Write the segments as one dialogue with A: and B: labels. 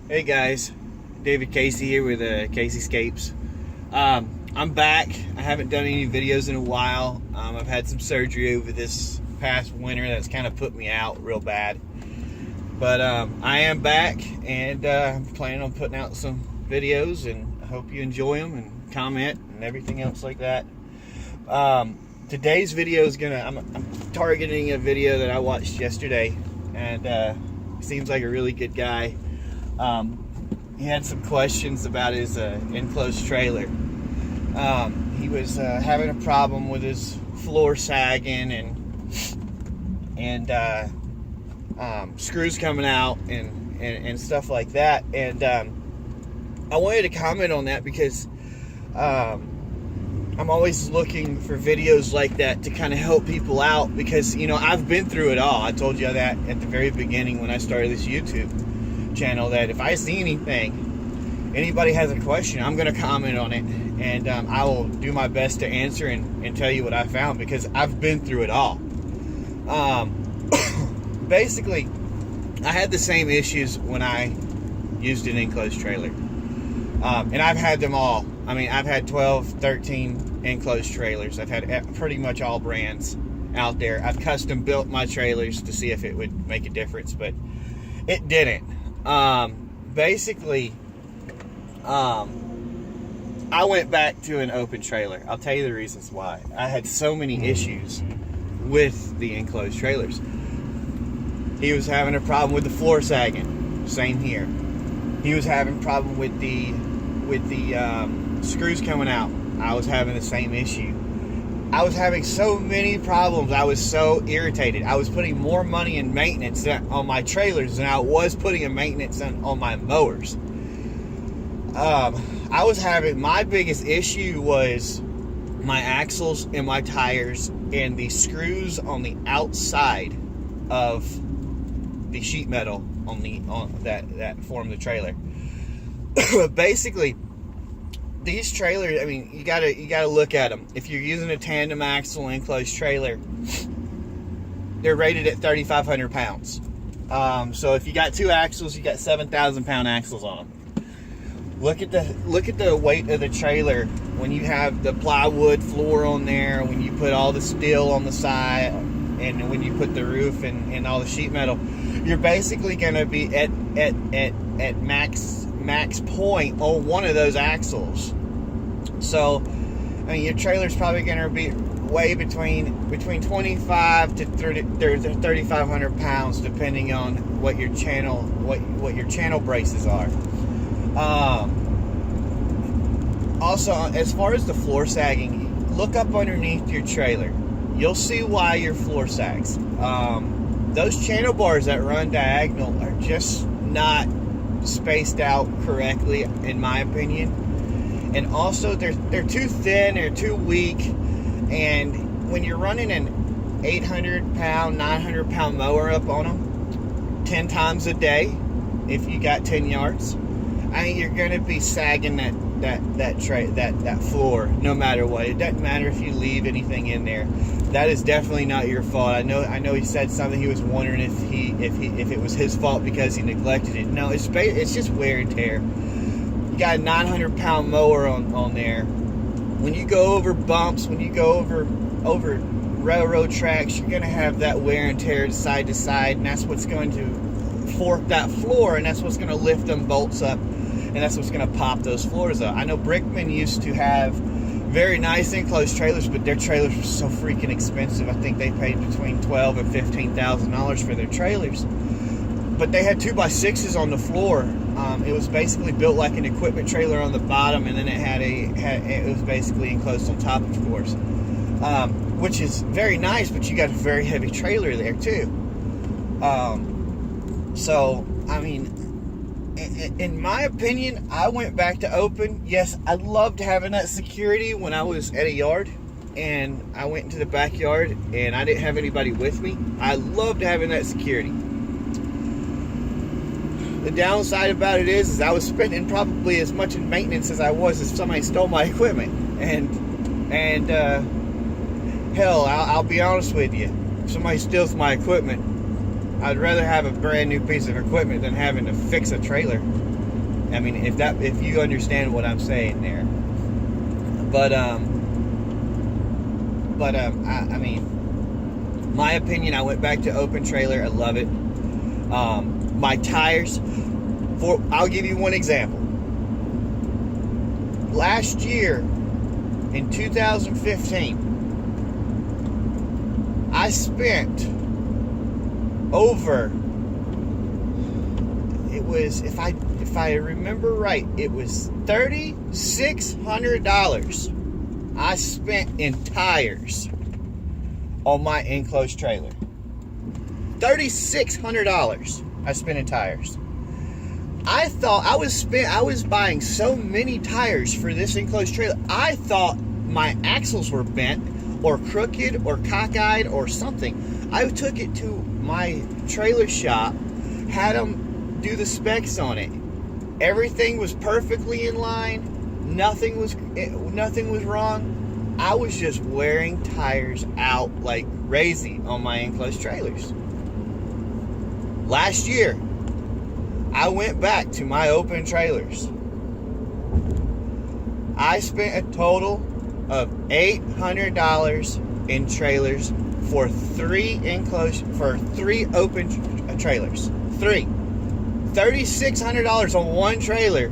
A: Hey guys, David Casey here with Caseyscapes. I'm back. I haven't done any videos in a while. I've had some surgery over this past winter that's kind of put me out real bad. But I am back, and I'm planning on putting out some videos, and I hope you enjoy them and comment and everything else like that. Today's video is I'm targeting a video that I watched yesterday, and seems like a really good guy. He had some questions about his enclosed trailer. He was having a problem with his floor sagging and screws coming out and stuff like that. And I wanted to comment on that because I'm always looking for videos like that to kind of help people out, because I've been through it all. I told you that at the very beginning when I started this YouTube channel, that if I see anything, anybody has a question, I'm going to comment on it, and I will do my best to answer and tell you what I found, because I've been through it all. Basically, I had the same issues when I used an enclosed trailer, and I've had them all. I mean, I've had 12, 13 enclosed trailers. I've had pretty much all brands out there. I've custom built my trailers to see if it would make a difference, but it didn't. Basically, I went back to an open trailer. I'll tell you the reasons why. I had so many issues with the enclosed trailers. He was having a problem with the floor sagging. Same here. He was having a problem with the screws coming out. I was having the same issue. I was having so many problems. I was so irritated. I was putting more money in maintenance on my trailers than I was putting in maintenance on my mowers. I was having, my biggest issue was my axles and my tires and the screws on the outside of the sheet metal on that form the trailer. Basically, these trailers, I mean, you gotta look at them. If you're using a tandem axle enclosed trailer, they're rated at 3,500 pounds. So if you got two axles, you got 7,000 pound axles on them. Look at the weight of the trailer when you have the plywood floor on there, when you put all the steel on the side, and when you put the roof and all the sheet metal. You're basically gonna be at max point on one of those axles. So I mean, your trailer's probably going to be weigh between 25 to 3,500 pounds, depending on what your channel braces are. Also, as far as the floor sagging, look up underneath your trailer. You'll see why your floor sags. Those channel bars that run diagonal are just not spaced out correctly, in my opinion, and also they're too thin or too weak. And when you're running an 800 pound 900 pound mower up on them 10 times a day, if you got 10 yards, I mean, you're gonna be sagging that floor no matter what. It doesn't matter if you leave anything in there. That is definitely not your fault. I know he said something. He was wondering if it was his fault because he neglected it. No, it's just wear and tear. You got a 900 pound mower on there. When you go over bumps, when you go over railroad tracks, you're gonna have that wear and tear side to side, and that's what's going to fork that floor, and that's what's going to lift them bolts up, and that's what's going to pop those floors up. I know Brickman used to have very nice enclosed trailers, but their trailers were so freaking expensive. I think they paid between $12,000 and $15,000 for their trailers. But they had 2x6s on the floor. It was basically built like an equipment trailer on the bottom, and then it was basically enclosed on top, of course, which is very nice. But you got a very heavy trailer there too. So I mean, in my opinion, I went back to open. Yes, I loved having that security when I was at a yard and I went into the backyard and I didn't have anybody with me. I loved having that security. The downside about it is I was spending probably as much in maintenance as I was if somebody stole my equipment. And hell, I'll be honest with you. If somebody steals my equipment, I'd rather have a brand new piece of equipment than having to fix a trailer. I mean, if you understand what I'm saying there. But I mean, my opinion, I went back to open trailer. I love it. My tires, I'll give you one example. Last year, in 2015, I spent over, it was, if I remember right, it was $3,600 I spent in tires on my enclosed trailer. $3,600 I spent in tires. I thought I was buying so many tires for this enclosed trailer. I thought my axles were bent or crooked or cockeyed or something. I took it to my trailer shop, had them do the specs on it. Everything was perfectly in line. Nothing was wrong. I was just wearing tires out like crazy on my enclosed trailers. Last year, I went back to my open trailers. I spent a total of $800 in trailers for three open trailers. $3,600 on one trailer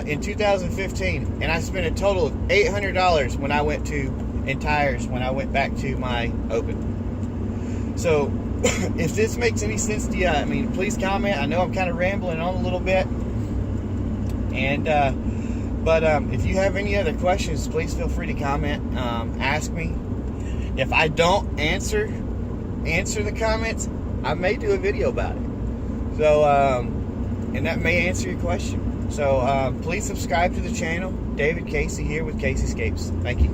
A: in 2015, and I spent a total of $800 when I went back to my open. So, if this makes any sense to you, I mean, please comment. I know I'm kind of rambling on a little bit, and but if you have any other questions, please feel free to comment. Ask me. If I don't answer the comments, I may do a video about it. So, and that may answer your question. So, please subscribe to the channel. David Casey here with Casey Scapes. Thank you.